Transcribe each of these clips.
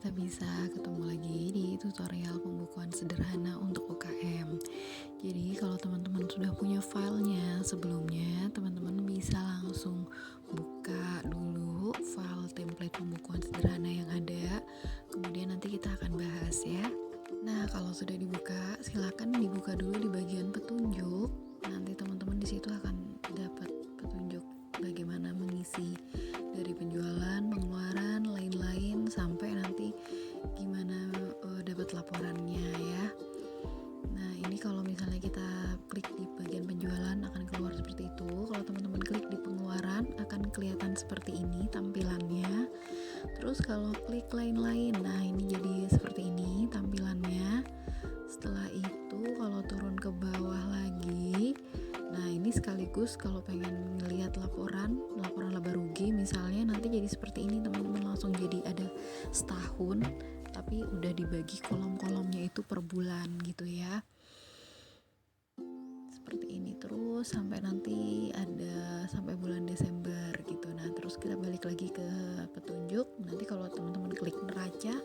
kita bisa ketemu lagi di tutorial pembukuan sederhana untuk UKM. Jadi kalau teman-teman sudah punya filenya sebelumnya, teman-teman bisa langsung buka dulu file template pembukuan sederhana yang ada. Kemudian nanti kita akan bahas ya. Nah, kalau sudah dibuka, silakan dibuka dulu di bagian petunjuk. Nanti teman-teman di situ akan dapat petunjuk bagaimana mengisi dari penjualan, pengeluaran, lain-lain sampai nanti gimana dapat laporannya ya. Nah, ini kalau misalnya kita klik di bagian penjualan akan keluar seperti itu. Kalau teman-teman klik di pengeluaran akan kelihatan seperti ini tampilannya. Terus kalau klik lain-lain, nah ini jadi seperti ini tampilannya. Setelah itu kalau turun ke bawah lagi, nah ini sekaligus kalau pengen ngelihat laporan laba rugi misalnya, nanti jadi seperti ini teman-teman, langsung jadi ada setahun tapi udah dibagi kolom-kolomnya itu per bulan gitu ya, seperti ini terus sampai nanti ada sampai bulan Desember gitu. Nah terus kita balik lagi ke petunjuk, nanti kalau teman-teman klik neraca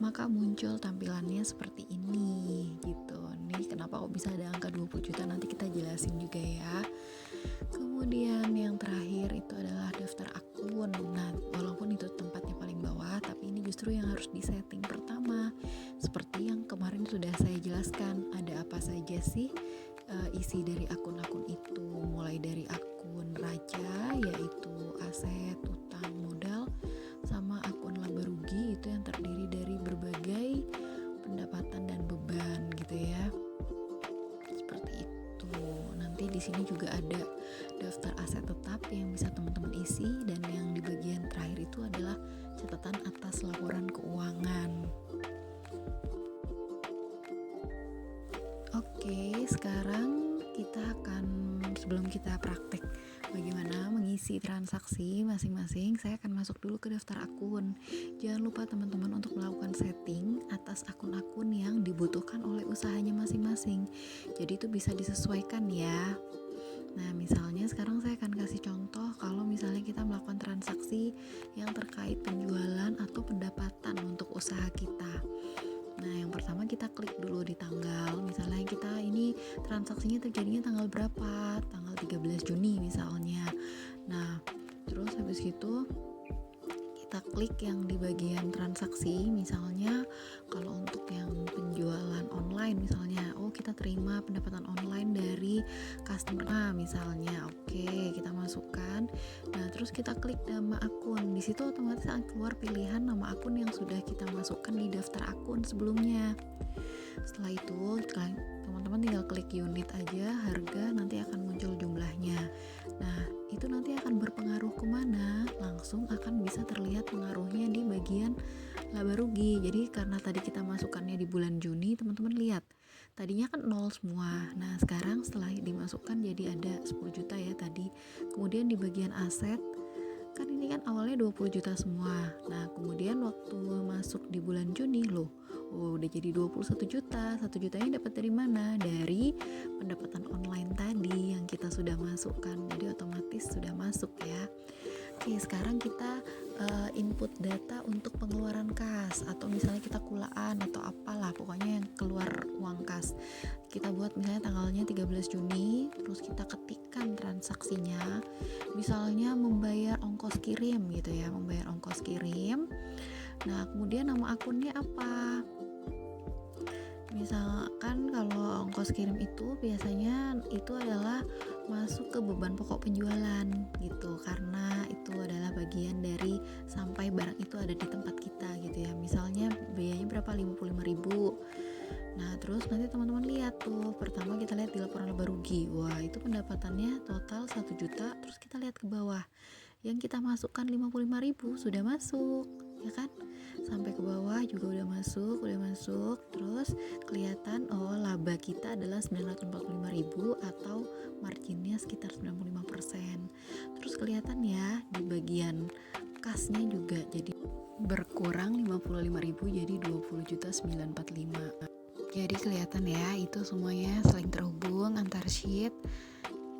maka muncul tampilannya seperti ini gitu. Nih kenapa kok bisa ada angka 20 juta, nanti kita jelasin juga ya. Kemudian yang terakhir itu adalah daftar akun. Nah walaupun itu tempatnya paling bawah, tapi ini justru yang harus disetting pertama. Seperti yang kemarin sudah saya jelaskan, ada apa saja sih isi dari akun-akun itu, mulai dari akun neraca yaitu aset, utang, modal, sama akun laba rugi itu yang terdiri dari berbagai pendapatan dan beban gitu ya. Seperti itu. Nanti di sini juga ada daftar aset tetap yang bisa teman-teman isi, dan yang di bagian terakhir itu adalah catatan atas laporan keuangan. Oke, sekarang kita akan, sebelum kita praktek bagaimana mengisi transaksi masing-masing, saya akan masuk dulu ke daftar akun. Jangan lupa teman-teman untuk melakukan setting atas akun-akun yang dibutuhkan oleh usahanya masing-masing. Jadi itu bisa disesuaikan ya. Nah misalnya sekarang saya akan kasih contoh kalau misalnya kita melakukan transaksi yang terkait penjualan atau pendapatan untuk usaha kita. Nah yang pertama kita klik dulu di tanggal, misalnya kita ini transaksinya terjadinya tanggal berapa, tanggal 13 Juni misalnya. Nah terus habis itu kita klik yang di bagian transaksi, misalnya kalau untuk yang penjualan online misalnya, kita terima pendapatan online dari customer A misalnya. Oke, kita masukkan. Nah terus kita klik nama akun, di situ otomatis akan keluar pilihan nama akun yang sudah kita masukkan di daftar akun sebelumnya. Setelah itu teman-teman tinggal klik unit aja, harga, nanti akan muncul jumlahnya. Nah itu nanti akan berpengaruh kemana, langsung akan bisa terlihat pengaruhnya di bagian laba rugi. Jadi karena tadi kita masukkannya di bulan Juni, teman-teman lihat tadinya kan 0 semua. Nah sekarang setelah dimasukkan jadi ada 10 juta ya tadi. Kemudian di bagian aset, kan ini kan awalnya 20 juta semua. Nah kemudian waktu masuk di bulan Juni udah jadi 21 juta. 1 jutanya dapat dari mana? Dari pendapatan online tadi yang kita sudah masukkan. Jadi otomatis sudah masuk ya. Oke, sekarang kita input data untuk pengeluaran kas, atau misalnya kita kulaan atau apalah, pokoknya yang keluar uang kas. Kita buat misalnya tanggalnya 13 Juni, terus kita ketikkan transaksinya. Misalnya membayar ongkos kirim gitu ya, membayar ongkos kirim. Nah, kemudian nama akunnya apa? Misalkan kalau ongkos kirim itu biasanya itu adalah masuk ke beban pokok penjualan gitu, karena itu adalah bagian dari sampai barang itu ada di tempat kita gitu ya. Misalnya biayanya berapa, 55.000. Nah terus nanti teman-teman lihat tuh, pertama kita lihat di laporan laba rugi, wah itu pendapatannya total 1 juta. Terus kita lihat ke bawah, yang kita masukkan 55.000 sudah masuk ya kan, sampai ke bawah juga udah masuk. Terus kelihatan laba kita adalah 945.000 atau marginnya sekitar 95%. Terus kelihatan ya di bagian kasnya juga jadi berkurang 55.000 jadi 20.945. Jadi kelihatan ya, itu semuanya saling terhubung antar sheet.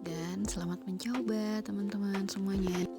Dan selamat mencoba teman-teman semuanya.